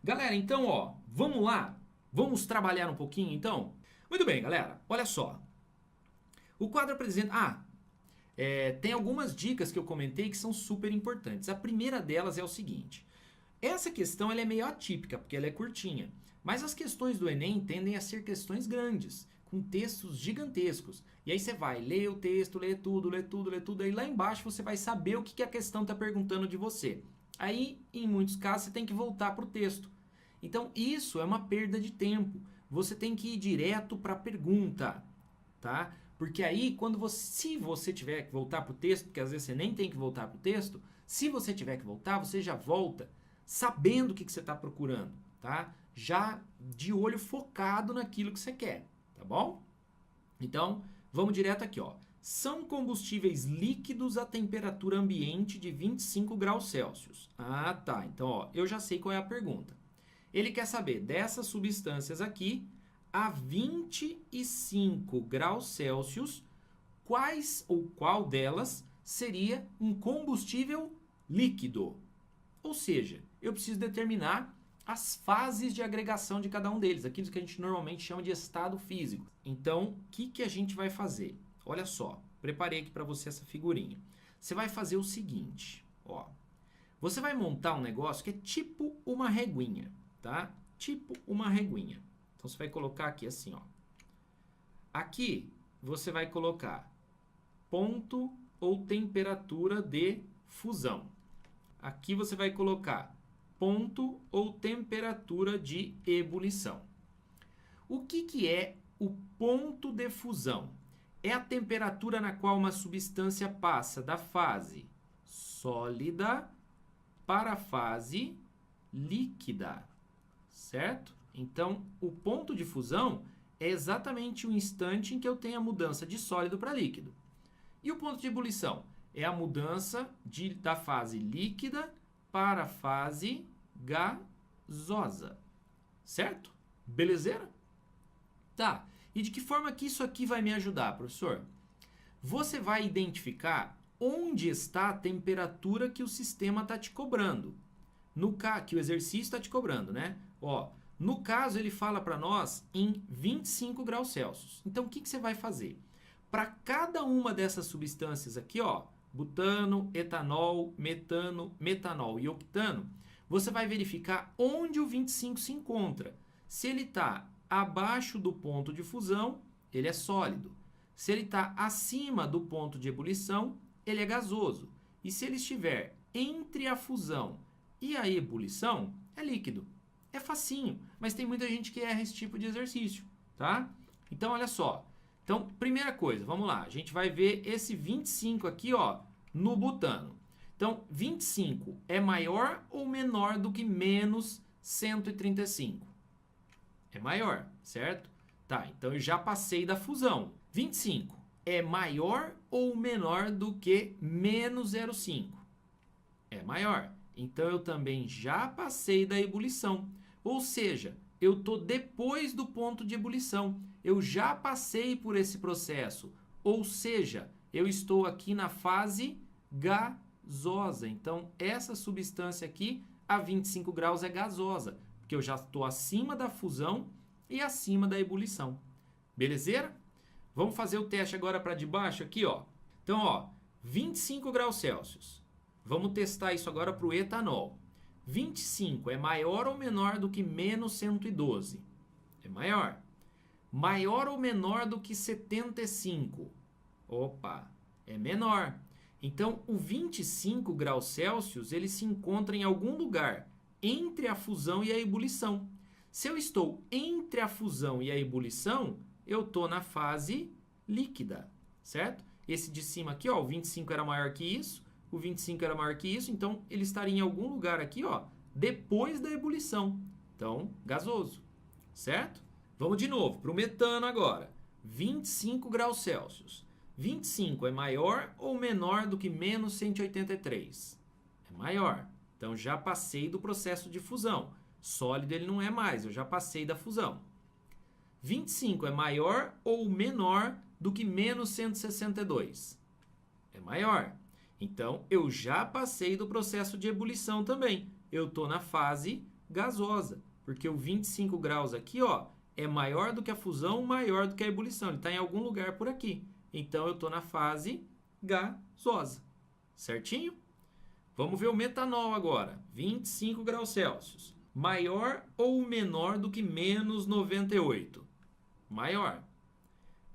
Galera, então, ó, vamos lá? Vamos trabalhar um pouquinho, então? Muito bem, galera. Olha só. O quadro apresenta... tem algumas dicas que eu comentei que são super importantes. A primeira delas é o seguinte. Essa questão ela é meio atípica, porque ela é curtinha. Mas as questões do Enem tendem a ser questões grandes, com textos gigantescos. E aí você vai ler o texto, ler tudo, ler tudo, ler tudo. Aí lá embaixo você vai saber o que a questão está perguntando de você. Aí, em muitos casos, você tem que voltar para o texto. Então, isso é uma perda de tempo. Você tem que ir direto para a pergunta, tá? Porque aí, se você tiver que voltar para o texto, porque às vezes você nem tem que voltar para o texto, se você tiver que voltar, você já volta sabendo o que você está procurando, tá? Já de olho focado naquilo que você quer, tá bom? Então, vamos direto aqui, ó. São combustíveis líquidos a temperatura ambiente de 25 graus Celsius. Ah, tá. Então, ó, eu já sei qual é a pergunta. Ele quer saber dessas substâncias aqui, a 25 graus Celsius, quais ou qual delas seria um combustível líquido. Ou seja, eu preciso determinar as fases de agregação de cada um deles, aquilo que a gente normalmente chama de estado físico. Então, o que a gente vai fazer? Olha só, preparei aqui para você essa figurinha. Você vai fazer o seguinte, ó. Você vai montar um negócio que é tipo uma reguinha, tá? Tipo uma reguinha. Então, você vai colocar aqui assim, ó. Aqui, você vai colocar ponto ou temperatura de fusão. Aqui você vai colocar ponto ou temperatura de ebulição. O que é o ponto de fusão? É a temperatura na qual uma substância passa da fase sólida para a fase líquida, certo? Então, o ponto de fusão é exatamente o instante em que eu tenho a mudança de sólido para líquido. E o ponto de ebulição? É a mudança da fase líquida para a fase gasosa. Certo? Belezeira? Tá. E de que forma que isso aqui vai me ajudar, professor? Você vai identificar onde está a temperatura que o sistema está te cobrando. Que o exercício está te cobrando, né? Ó, no caso, ele fala para nós em 25 graus Celsius. Então, o que você vai fazer? Para cada uma dessas substâncias aqui, ó, butano, etanol, metano, metanol e octano, você vai verificar onde o 25 se encontra. Se ele está abaixo do ponto de fusão, ele é sólido. Se ele está acima do ponto de ebulição, ele é gasoso. E se ele estiver entre a fusão e a ebulição, é líquido. É facinho, mas tem muita gente que erra esse tipo de exercício, tá? Então, olha só. Então, primeira coisa, vamos lá. A gente vai ver esse 25 aqui, ó, no butano. Então, 25 é maior ou menor do que menos 135? É maior, certo? Tá, então eu já passei da fusão. 25 é maior ou menor do que menos 0,5? É maior. Então eu também já passei da ebulição. Ou seja, eu estou depois do ponto de ebulição. Eu já passei por esse processo. Ou seja, eu estou aqui na fase gasosa. Então, essa substância aqui, a 25 graus, é gasosa. Porque eu já estou acima da fusão e acima da ebulição. Belezeira? Vamos fazer o teste agora para de baixo aqui, ó. Então, ó, 25 graus Celsius. Vamos testar isso agora para o etanol. 25 é maior ou menor do que menos 112? É maior. Maior ou menor do que 75? Opa, é menor. Então, o 25 graus Celsius, ele se encontra em algum lugar entre a fusão e a ebulição. Se eu estou entre a fusão e a ebulição, eu estou na fase líquida, certo? Esse de cima aqui, ó, o 25 era maior que isso, o 25 era maior que isso, então ele estaria em algum lugar aqui, ó, depois da ebulição. Então, gasoso, certo? Vamos de novo para o metano agora. 25 graus Celsius. 25 é maior ou menor do que menos 183? É maior. Então, já passei do processo de fusão. Sólido ele não é mais, eu já passei da fusão. 25 é maior ou menor do que menos 162? É maior. Então, eu já passei do processo de ebulição também. Eu estou na fase gasosa, porque o 25 graus aqui, ó, é maior do que a fusão, maior do que a ebulição. Ele está em algum lugar por aqui. Então, eu estou na fase gasosa. Certinho? Vamos ver o metanol agora. 25 graus Celsius. Maior ou menor do que menos 98? Maior.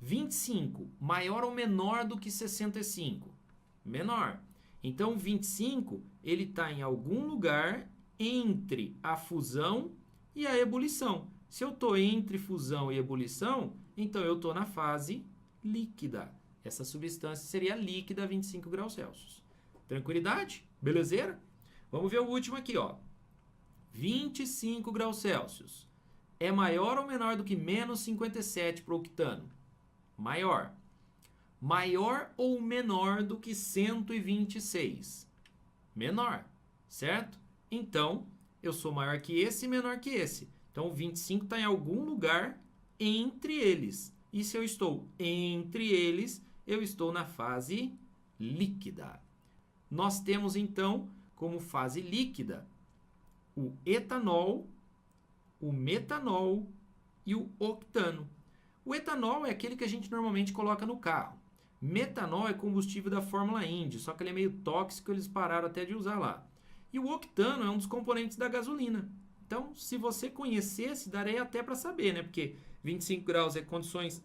25. Maior ou menor do que 65? Menor. Então, 25, ele está em algum lugar entre a fusão e a ebulição. Se eu estou entre fusão e ebulição, então eu estou na fase líquida. Essa substância seria líquida a 25 graus Celsius. Tranquilidade? Belezeira? Vamos ver o último aqui, ó. 25 graus Celsius. É maior ou menor do que menos 57 para o octano? Maior. Maior ou menor do que 126? Menor. Certo? Então, eu sou maior que esse e menor que esse. Então, o 25 está em algum lugar entre eles. E se eu estou entre eles, eu estou na fase líquida. Nós temos, então, como fase líquida, o etanol, o metanol e o octano. O etanol é aquele que a gente normalmente coloca no carro. Metanol é combustível da Fórmula Indy, só que ele é meio tóxico, eles pararam até de usar lá. E o octano é um dos componentes da gasolina. Então, se você conhecesse, daria até para saber, né? Porque 25 graus é condições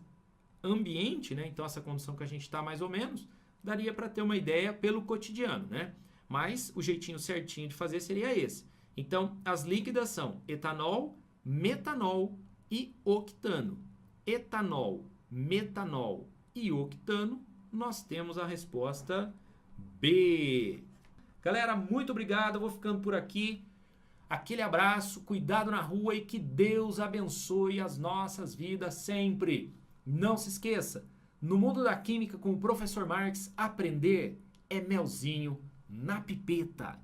ambiente, né? Então, essa condição que a gente está mais ou menos, daria para ter uma ideia pelo cotidiano, né? Mas o jeitinho certinho de fazer seria esse. Então, as líquidas são etanol, metanol e octano. Etanol, metanol e octano, nós temos a resposta B. Galera, muito obrigado, eu vou ficando por aqui. Aquele abraço, cuidado na rua e que Deus abençoe as nossas vidas sempre. Não se esqueça, no mundo da química com o professor Marx, aprender é melzinho na pipeta.